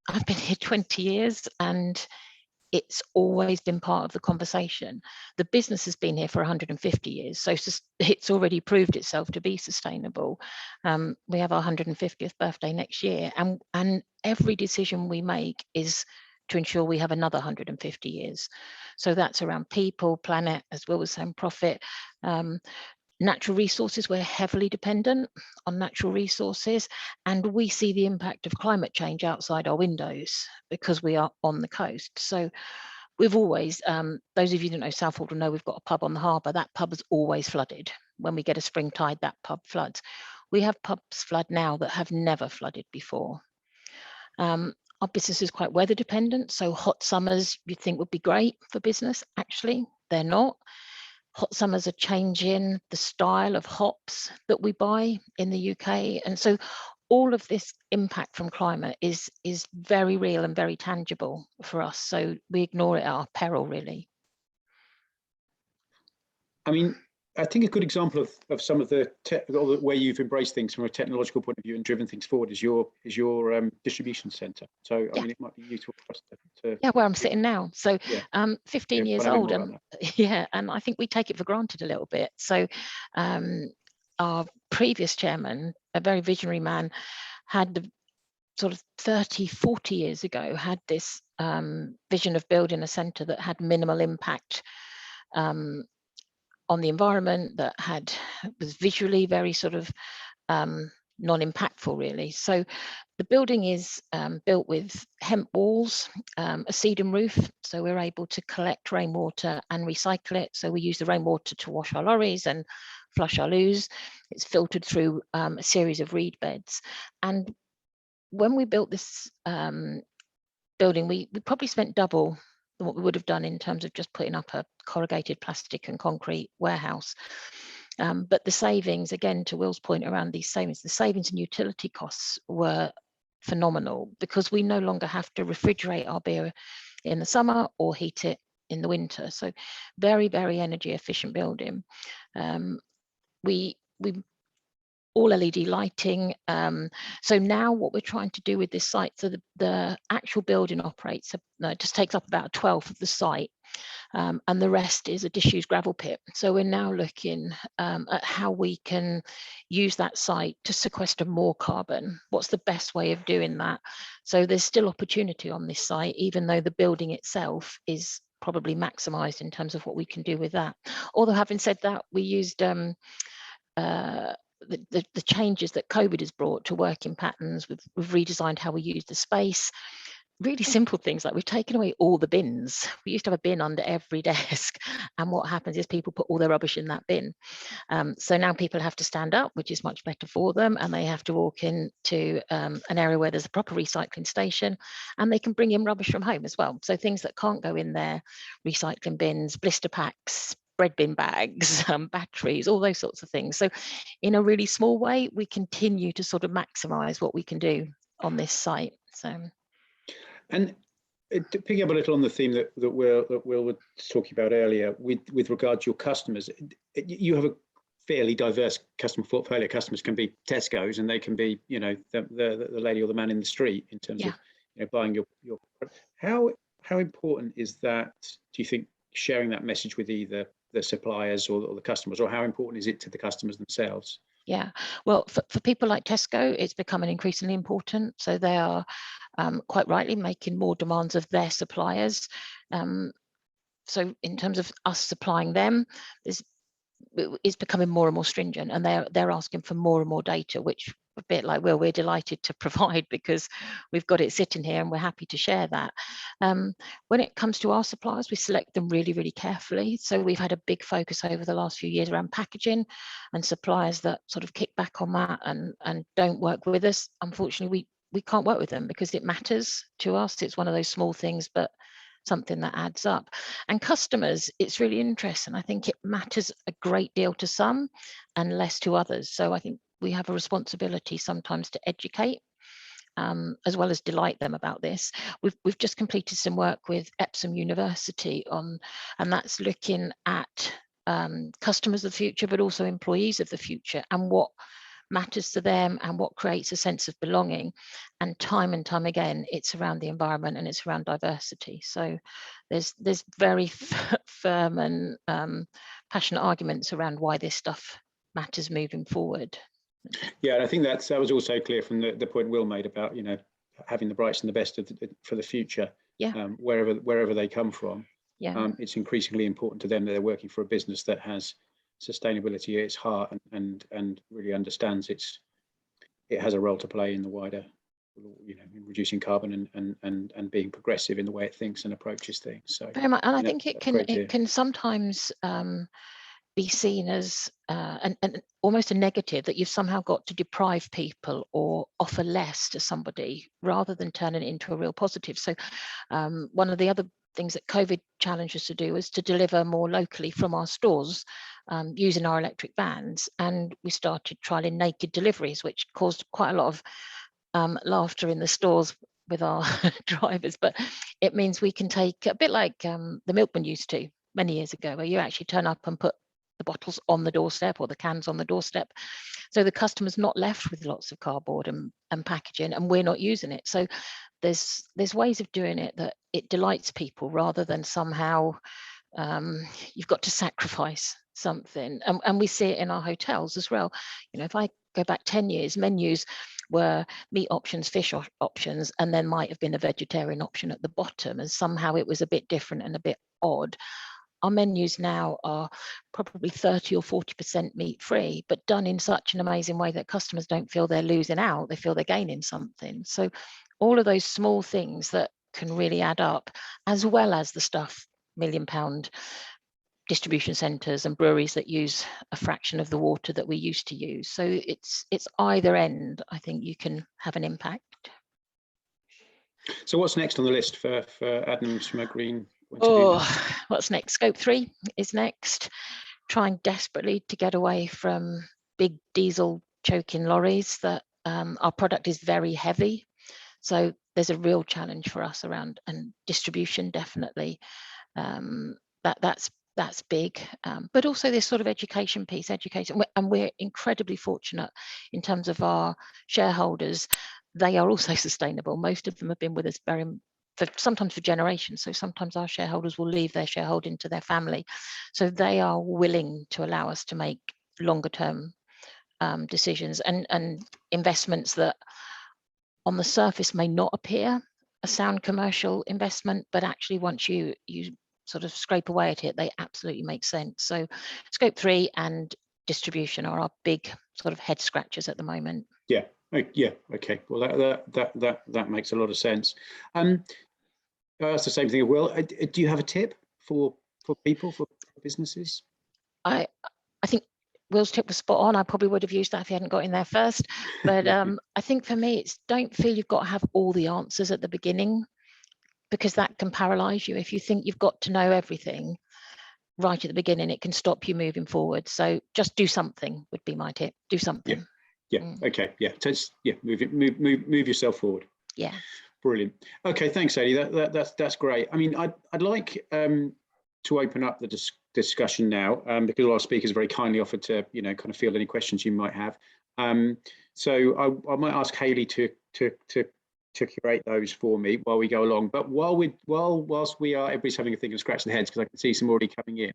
I've been here 20 years and it's always been part of the conversation. The business has been here for 150 years, so it's already proved itself to be sustainable. We have our 150th birthday next year, and every decision we make is to ensure we have another 150 years. So that's around people, planet, as Will was saying, profit. Natural resources, we're heavily dependent on natural resources, and we see the impact of climate change outside our windows because we are on the coast. So we've always, those of you that know Southwold will know we've got a pub on the harbour. That pub is always flooded. When we get a spring tide, that pub floods. We have pubs flood now that have never flooded before. Our business is quite weather dependent, so hot summers you'd think would be great for business. Actually, they're not. Hot summers are changing the style of hops that we buy in the UK. And so all of this impact from climate is very real and very tangible for us. So we ignore it at our peril, really. I mean, I think a good example of some of the way you've embraced things from a technological point of view and driven things forward is your distribution centre. So I mean, it might be useful for us to where I'm sitting now. So 15 years old, and I think we take it for granted a little bit. So our previous chairman, a very visionary man, had the sort of 30-40 years ago had this vision of building a centre that had minimal impact on the environment, that was visually very sort of non-impactful, really. So the building is built with hemp walls, a sedum roof, so we're able to collect rainwater and recycle it. So we use the rainwater to wash our lorries and flush our loos. It's filtered through a series of reed beds. And when we built this building, we probably spent double than what we would have done in terms of just putting up a corrugated plastic and concrete warehouse. But the savings, again, to Will's point around these savings, the savings in utility costs were phenomenal because we no longer have to refrigerate our beer in the summer or heat it in the winter. So very, very energy efficient building. We all LED lighting. So now what we're trying to do with this site, so the actual building operates, it just takes up about 1/12 of the site, and the rest is a disused gravel pit. So we're now looking at how we can use that site to sequester more carbon. What's the best way of doing that? So there's still opportunity on this site, even though the building itself is probably maximised in terms of what we can do with that. Although having said that, we used the changes that COVID has brought to working patterns. We've redesigned how we use the space. Really simple things like we've taken away all the bins. We used to have a bin under every desk, and what happens is people put all their rubbish in that bin. So now people have to stand up, which is much better for them, and they have to walk into an area where there's a proper recycling station, and they can bring in rubbish from home as well. So things that can't go in their recycling bins, blister packs, bread bin bags, batteries, all those sorts of things. So in a really small way, we continue to sort of maximise what we can do on this site. So. And picking up a little on the theme that Will was talking about earlier, with regard to your customers, you have a fairly diverse customer portfolio. Customers can be Tesco's, and they can be, you know, the lady or the man in the street in terms of, you know, buying your. How important is that? Do you think sharing that message with either the suppliers or the customers, or how important is it to the customers themselves? Yeah, well, for people like Tesco, it's becoming increasingly important. So they are quite rightly making more demands of their suppliers. So in terms of us supplying them, it's becoming more and more stringent, and they're asking for more and more data, which a bit like we're delighted to provide, because we've got it sitting here and we're happy to share that. When it comes to our suppliers, we select them really, really carefully. So we've had a big focus over the last few years around packaging, and suppliers that sort of kick back on that and don't work with us, unfortunately, we can't work with them because it matters to us. It's one of those small things, but something that adds up. And customers, it's really interesting. I think it matters a great deal to some and less to others. So I think we have a responsibility sometimes to educate as well as delight them about this. We've just completed some work with Epsom University and that's looking at customers of the future, but also employees of the future, and what matters to them and what creates a sense of belonging. And time again, it's around the environment and it's around diversity. So there's very firm and passionate arguments around why this stuff matters moving forward. Yeah, and I think that was also clear from the point Will made about, you know, having the brightest and the best for the future. Yeah. Wherever they come from. Yeah. It's increasingly important to them that they're working for a business that has sustainability at its heart and really understands it has a role to play in the wider, you know, in reducing carbon and being progressive in the way it thinks and approaches things. So very much, and I think it can sometimes be seen as an almost a negative, that you've somehow got to deprive people or offer less to somebody rather than turning it into a real positive. So one of the other things that COVID challenged us to do was to deliver more locally from our stores using our electric vans, and we started trialing naked deliveries, which caused quite a lot of laughter in the stores with our drivers. But it means we can take, a bit like the milkman used to many years ago, where you actually turn up and put the bottles on the doorstep or the cans on the doorstep, so the customer's not left with lots of cardboard and packaging, and we're not using it. So there's ways of doing it that it delights people rather than somehow you've got to sacrifice something. And we see it in our hotels as well. You know, if I go back 10 years, menus were meat options, fish options, and then might have been a vegetarian option at the bottom, and somehow it was a bit different and a bit odd. Our menus now are probably 30 or 40% meat free, but done in such an amazing way that customers don't feel they're losing out, they feel they're gaining something. So all of those small things that can really add up, as well as the stuff, £1 million distribution centres and breweries that use a fraction of the water that we used to use. So it's either end, I think you can have an impact. So what's next on the list for Adnams from a green point of view? What's next? Scope 3 is next. Trying desperately to get away from big diesel choking lorries. That our product is very heavy, so there's a real challenge for us around, and distribution definitely. That's big, but also this sort of education piece, and we're incredibly fortunate in terms of our shareholders. They are also sustainable. Most of them have been with us sometimes for generations. So sometimes our shareholders will leave their shareholding to their family. So they are willing to allow us to make longer term decisions and investments that on the surface may not appear a sound commercial investment, but actually once you sort of scrape away at it, they absolutely make sense. So scope 3 and distribution are our big sort of head scratchers at the moment. Yeah. Yeah. Okay. Well, that makes a lot of sense. That's the same thing. Well, do you have a tip for people, for businesses? I think Will's tip was spot on. I probably would have used that if he hadn't got in there first. But I think for me, it's don't feel you've got to have all the answers at the beginning, because that can paralyze you. If you think you've got to know everything right at the beginning, it can stop you moving forward. So just do something would be my tip. Do something. Yeah. Okay. Yeah. Move yourself forward. Yeah. Brilliant. Okay. Thanks, Sadie. That's great. I mean, I'd like to open up the discussion now, because all our speakers very kindly offered to, kind of field any questions you might have. So I might ask Hayley to curate those for me while we go along. But whilst everybody's having a think and scratching their heads, because I can see some already coming in.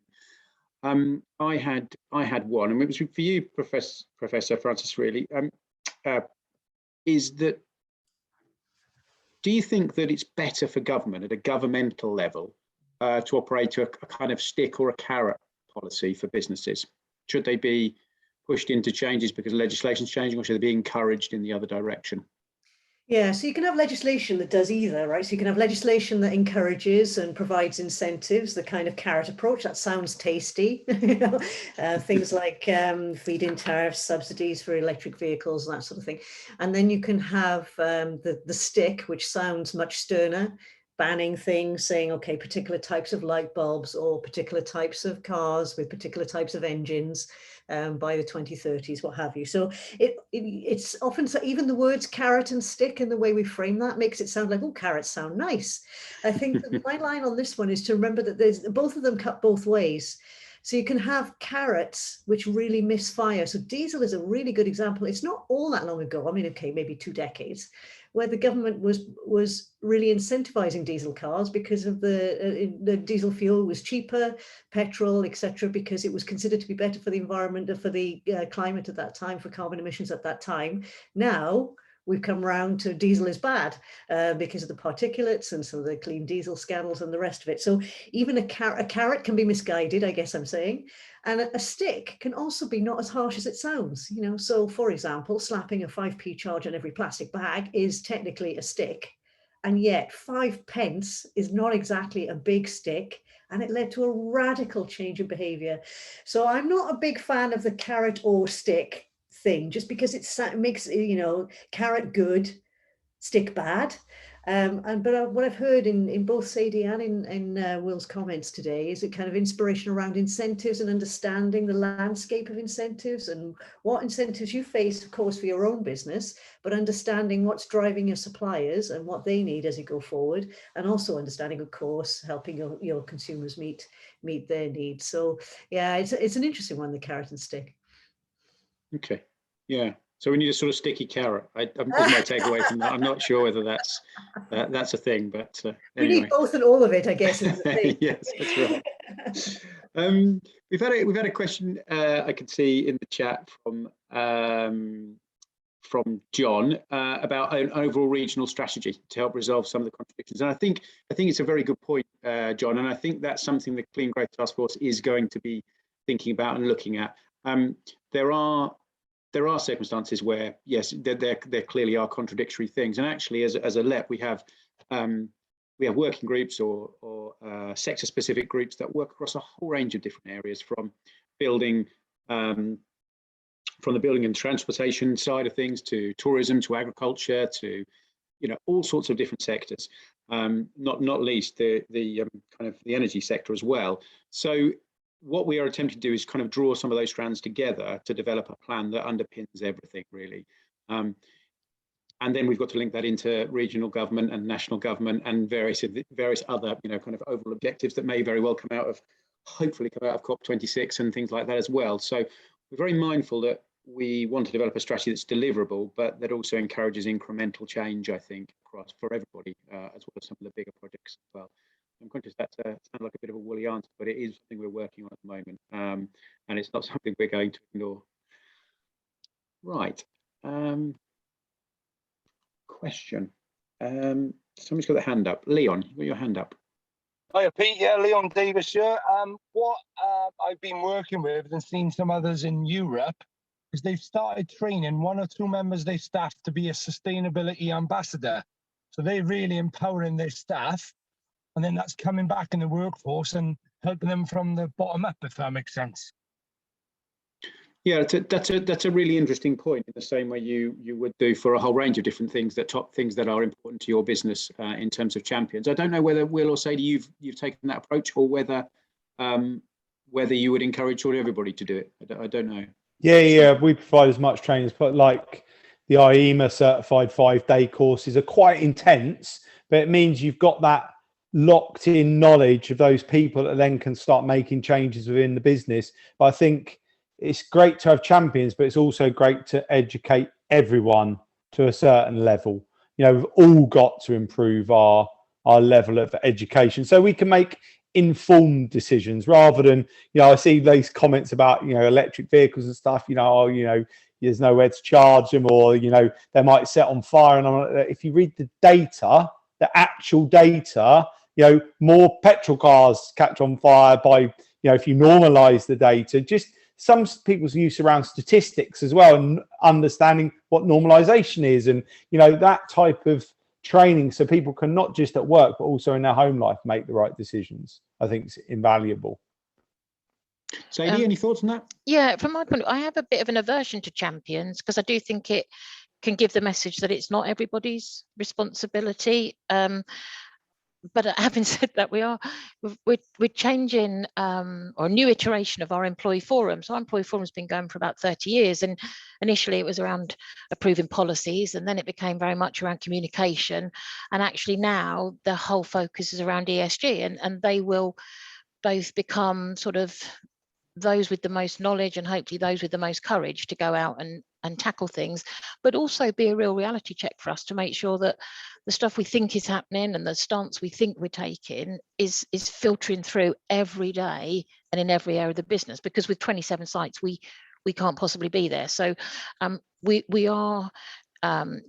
I had one, and it was for you, Professor Frances. Really, is that, do you think that it's better for government at a governmental level to operate a kind of stick or a carrot policy for businesses? Should they be pushed into changes because legislation's changing, or should they be encouraged in the other direction? Yeah, so you can have legislation that does either, right? So you can have legislation that encourages and provides incentives, the kind of carrot approach. That sounds tasty, things like feed-in tariffs, subsidies for electric vehicles, and that sort of thing. And then you can have the stick, which sounds much sterner, banning things, saying, okay, particular types of light bulbs or particular types of cars with particular types of engines by the 2030s, what have you. So it's often, so even the words carrot and stick and the way we frame that makes it sound like, oh, carrots sound nice. I think that my line on this one is to remember that both of them cut both ways. So you can have carrots which really misfire. So diesel is a really good example. It's not all that long ago. I mean, okay, maybe 2 decades, where the government was really incentivizing diesel cars because of the diesel fuel was cheaper, petrol, etc., because it was considered to be better for the environment, for the climate at that time, for carbon emissions at that time. Now we've come around to diesel is bad because of the particulates and some of the clean diesel scandals and the rest of it. So even a carrot can be misguided, I guess I'm saying. And a stick can also be not as harsh as it sounds, So for example, slapping a 5p charge on every plastic bag is technically a stick. And yet 5 pence is not exactly a big stick. And it led to a radical change in behavior. So I'm not a big fan of the carrot or stick thing, just because it makes, carrot good, stick bad. But what I've heard in both Sadie and in Will's comments today is a kind of inspiration around incentives and understanding the landscape of incentives and what incentives you face, of course, for your own business, but understanding what's driving your suppliers and what they need as you go forward, and also understanding, of course, helping your consumers meet their needs. So yeah, it's an interesting one, the carrot and stick. Okay. Yeah. So we need a sort of sticky carrot. Is my takeaway from that. I'm not sure whether that's a thing, but we anyway. need both and all of it, I guess. Is the thing. Yes, that's right. We've had a question I could see in the chat from John about an overall regional strategy to help resolve some of the contradictions. And I think it's a very good point, John. And I think that's something the Clean Growth Task Force is going to be thinking about and looking at. There are circumstances where, yes, there clearly are contradictory things. And actually, as a LEP, we have working groups or sector-specific groups that work across a whole range of different areas, from building, from the building and transportation side of things, to tourism, to agriculture, to all sorts of different sectors. Not least the kind of the energy sector as well. So what we are attempting to do is kind of draw some of those strands together to develop a plan that underpins everything, really. And then we've got to link that into regional government and national government and various other, kind of overall objectives that may very well hopefully come out of COP26 and things like that as well. So we're very mindful that we want to develop a strategy that's deliverable, but that also encourages incremental change, I think, across for everybody, as well as some of the bigger projects as well. I'm conscious that sounds like a bit of a woolly answer, but it is something we're working on at the moment, and it's not something we're going to ignore. Right. Question. Somebody's got their hand up. Leon, you got your hand up. Hiya, Pete. Yeah, Leon Davis here. What I've been working with and seen some others in Europe is they've started training 1 or 2 members of their staff to be a sustainability ambassador. So they're really empowering their staff, and then that's coming back in the workforce and helping them from the bottom up, if that makes sense. Yeah, that's a really interesting point, in the same way you would do for a whole range of different things, top things that are important to your business in terms of champions. I don't know whether Will or Sadie you've taken that approach, or whether you would encourage everybody to do it. I don't know. Yeah, we provide as much training, but like the IEMA certified 5-day courses are quite intense, but it means you've got that locked in knowledge of those people that then can start making changes within the business. But I think it's great to have champions, but it's also great to educate everyone to a certain level. We've all got to improve our level of education so we can make informed decisions, rather than, I see these comments about, electric vehicles and stuff, there's nowhere to charge them, or, they might set on fire. And I'm like, if you read the data, the actual data, more petrol cars catch on fire by, if you normalize the data. Just some people's use around statistics as well, and understanding what normalization is, and that type of training, so people can, not just at work but also in their home life, make the right decisions, I think is invaluable. Sadie, any thoughts on that? Yeah, from my point of view, I have a bit of an aversion to champions, because I do think it can give the message that it's not everybody's responsibility. But having said that, we're changing, or a new iteration of our employee forum. So our employee forum has been going for about 30 years, and initially it was around approving policies, and then it became very much around communication, and actually now the whole focus is around ESG, and they will both become sort of those with the most knowledge, and hopefully those with the most courage to go out and tackle things, but also be a real reality check for us to make sure that the stuff we think is happening and the stance we think we're taking is filtering through every day and in every area of the business, because with 27 sites we can't possibly be there. So we are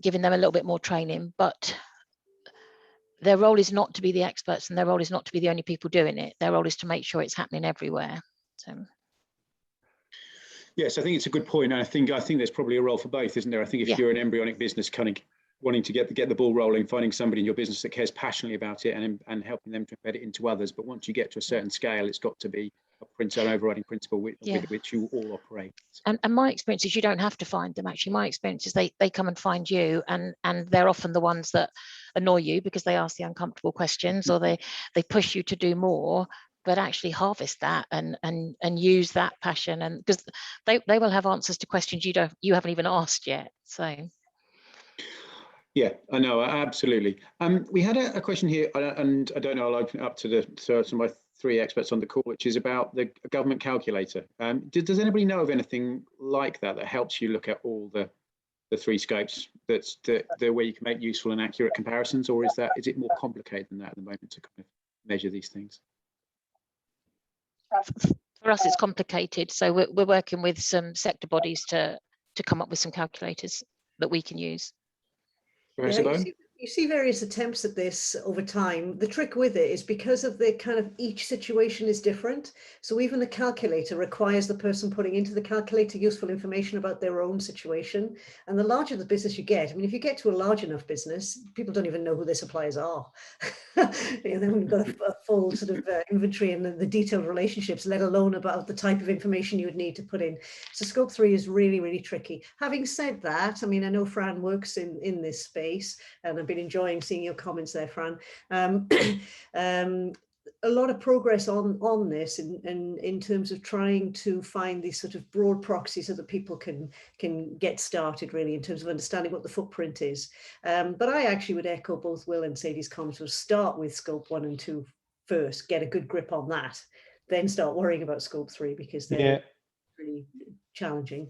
giving them a little bit more training, but their role is not to be the experts, and their role is not to be the only people doing it. Their role is to make sure it's happening everywhere. So yes, I think it's a good point. And I think there's probably a role for both, isn't there? I think if you're an embryonic business, kind of wanting to get the ball rolling, finding somebody in your business that cares passionately about it, and helping them to embed it into others. But once you get to a certain scale, it's got to be an overriding principle with which you all operate. And my experience is you don't have to find them. Actually, my experience is they come and find you, and they're often the ones that annoy you because they ask the uncomfortable questions, or they push you to do more. But actually harvest that and use that passion, and because they will have answers to questions you haven't even asked yet. So yeah, I know, absolutely. We had a question here, and I don't know, I'll open it up to some of my 3 experts on the call, which is about the government calculator. Does anybody know of anything like that helps you look at all the 3 scopes, that's where you can make useful and accurate comparisons, or is it more complicated than that at the moment to kind of measure these things? For us, it's complicated. So we're working with some sector bodies to come up with some calculators that we can use. You see various attempts at this over time. The trick with it is because of the kind of each situation is different. So even the calculator requires the person putting into the calculator useful information about their own situation. And the larger the business you get, I mean, if you get to a large enough business, people don't even know who their suppliers are. Then we've got a full sort of inventory and the detailed relationships, let alone about the type of information you would need to put in. So scope 3 is really, really tricky. Having said that, I mean, I know Fran works in this space, and I've been enjoying seeing your comments there, Fran. a lot of progress on this in terms of trying to find these sort of broad proxies so that people can get started really in terms of understanding what the footprint is. But I actually would echo both Will and Sadie's comments. We'll start with scope 1 and 2 first, get a good grip on that, then start worrying about scope 3 because they're really challenging.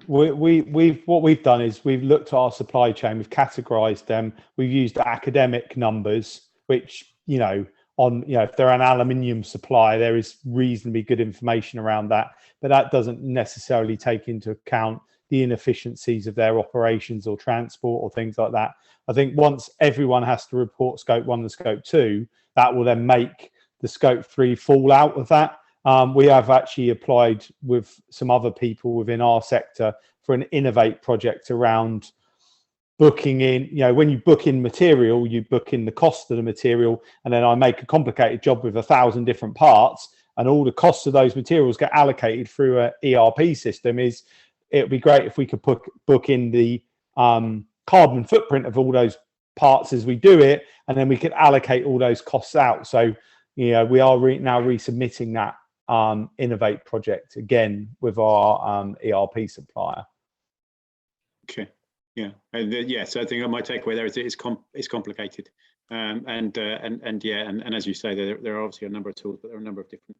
What we've done is we've looked at our supply chain, we've categorized them, we've used academic numbers, which, you know, if they're an aluminium supplier, there is reasonably good information around that, but that doesn't necessarily take into account the inefficiencies of their operations or transport or things like that. I think once everyone has to report scope 1 and scope 2, that will then make the scope 3 fall out of that. We have actually applied with some other people within our sector for an Innovate project around booking in, you know, when you book in material, you book in the cost of the material, and then I make a complicated job with 1,000 different parts, and all the costs of those materials get allocated through an ERP system. It would be great if we could book in the carbon footprint of all those parts as we do it, and then we could allocate all those costs out. So, you know, we are now resubmitting that Innovate project again with our ERP supplier. Okay, yeah, so I think my takeaway there is it's complicated, and as you say, there are obviously a number of tools, but there are a number of different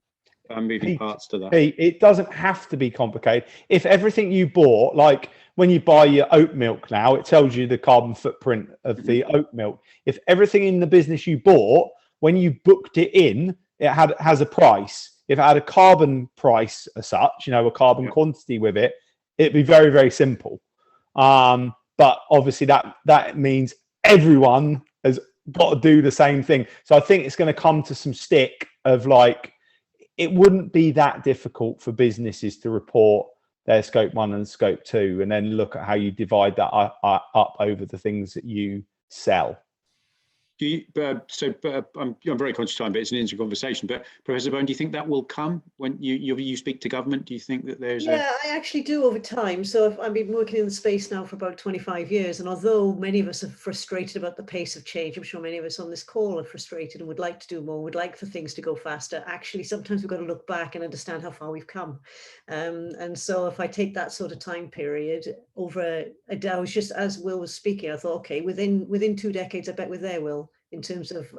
moving parts to that. It doesn't have to be complicated. If everything you bought, like when you buy your oat milk now, it tells you the carbon footprint of the oat milk. If everything in the business you bought, when you booked it in, it has a price. If it had a carbon price as such, you know, a carbon quantity with it, it'd be very, very simple. But obviously that means everyone has got to do the same thing. So I think it's going to come to some stick of like, it wouldn't be that difficult for businesses to report their scope 1 and scope 2, and then look at how you divide that up over the things that you sell. I'm very conscious of time, but it's an interesting conversation. But Professor Bowen, do you think that will come when you speak to government? Do you think that there's I actually do over time. So I've been working in the space now for about 25 years. And although many of us are frustrated about the pace of change, I'm sure many of us on this call are frustrated and would like to do more, would like for things to go faster. Actually, sometimes we've got to look back and understand how far we've come. And so if I take that sort of time period over I was just, as Will was speaking, I thought, okay, within 2 decades, I bet we're there, Will, in terms of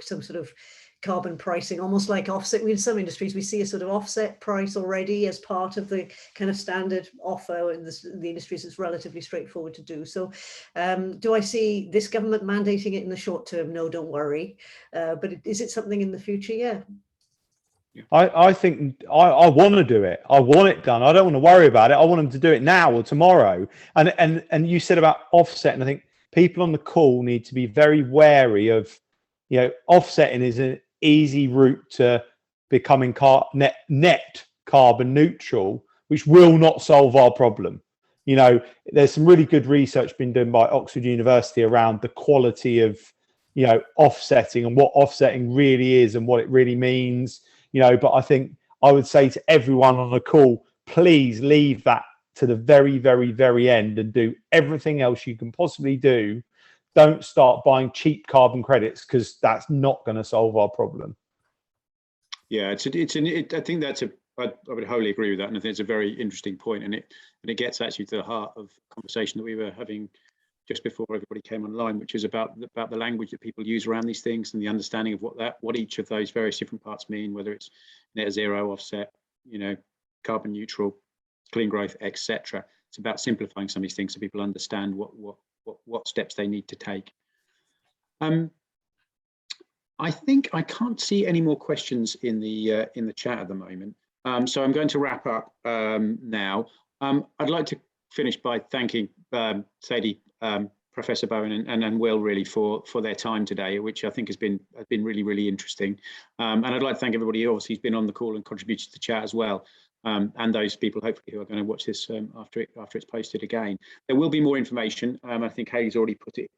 some sort of carbon pricing, almost like offset. In some industries, we see a sort of offset price already as part of the kind of standard offer in the industries. It's relatively straightforward to do. So do I see this government mandating it in the short term? No, don't worry. But is it something in the future? Yeah. I think I want to do it. I want it done. I don't want to worry about it. I want them to do it now or tomorrow. And you said about offset, and I think people on the call need to be very wary of, you know, offsetting is an easy route to becoming net carbon neutral, which will not solve our problem. You know, there's some really good research been done by Oxford University around the quality of, you know, offsetting and what offsetting really is and what it really means. You know, but I think I would say to everyone on the call, please leave that to the very, very, very end and do everything else you can possibly do. Don't start buying cheap carbon credits, because that's not going to solve our problem. Yeah, I think I would wholly agree with that, and I think it's a very interesting point, and it gets actually to the heart of the conversation that we were having just before everybody came online, which is about the language that people use around these things and the understanding of what each of those various different parts mean, whether it's net zero, offset, you know, carbon neutral, clean growth, etc. It's about simplifying some of these things so people understand what steps they need to take. I think I can't see any more questions in the chat at the moment, so I'm going to wrap up now. I'd like to finish by thanking Sadie, Professor Bowen, and Will really for their time today, which I think has been really, really interesting. And I'd like to thank everybody who obviously has been on the call and contributed to the chat as well. And those people hopefully who are going to watch this after it's posted again. There will be more information. I think Haley's already put the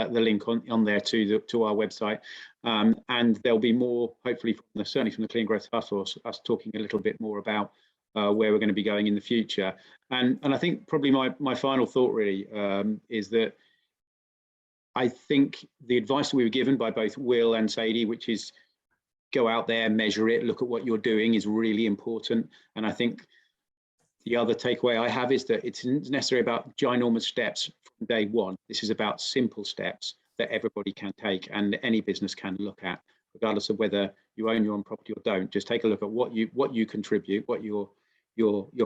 link on there to our website, and there'll be more, hopefully, certainly from the Clean Growth Task Force, us talking a little bit more about where we're going to be going in the future. And I think probably my final thought really is that I think the advice that we were given by both Will and Sadie, which is go out there, measure it, look at what you're doing is really important. And I think the other takeaway I have is that it's not necessarily about ginormous steps from day one. This is about simple steps that everybody can take and any business can look at, regardless of whether you own your own property or don't. Just take a look at what you contribute, what your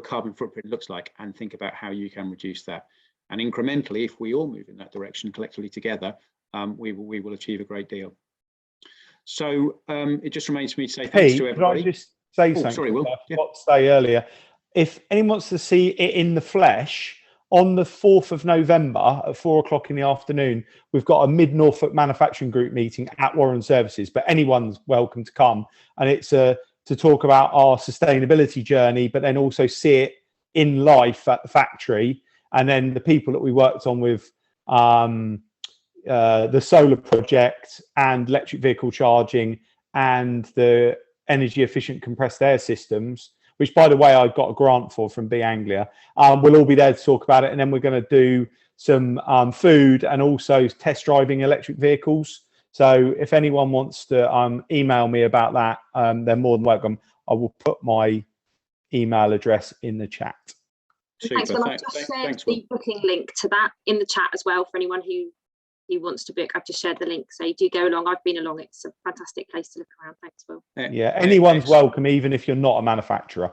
carbon footprint looks like, and think about how you can reduce that. And incrementally, if we all move in that direction collectively together, we will achieve a great deal. So it just remains for me to say thanks to everybody. Can I just say something? Sorry, Will. I forgot to say earlier. If anyone wants to see it in the flesh, on the 4th of November at 4 o'clock in the afternoon, we've got a Mid-Norfolk Manufacturing Group meeting at Warren Services, but anyone's welcome to come. And it's to talk about our sustainability journey, but then also see it in life at the factory. And then the people that we worked on with the solar project and electric vehicle charging and the energy efficient compressed air systems, which by the way I got a grant for from East Anglia, we'll all be there to talk about it. And then we're going to do some food and also test driving electric vehicles. So if anyone wants to email me about that, they're more than welcome. I will put my email address in the chat. Super. Thanks, Will. I've just shared the booking link to that in the chat as well for anyone who wants to book. I've just shared the link, so do go along. I've been along. It's a fantastic place to look around. Thanks, Will. Yeah, anyone's welcome, even if you're not a manufacturer.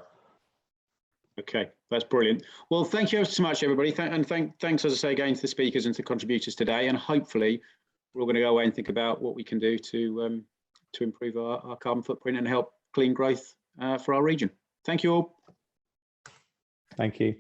Okay, that's brilliant. Well, thank you so much, everybody. Thanks, as I say, again to the speakers and to contributors today. And hopefully, we're all going to go away and think about what we can do to improve our carbon footprint and help clean growth for our region. Thank you all. Thank you.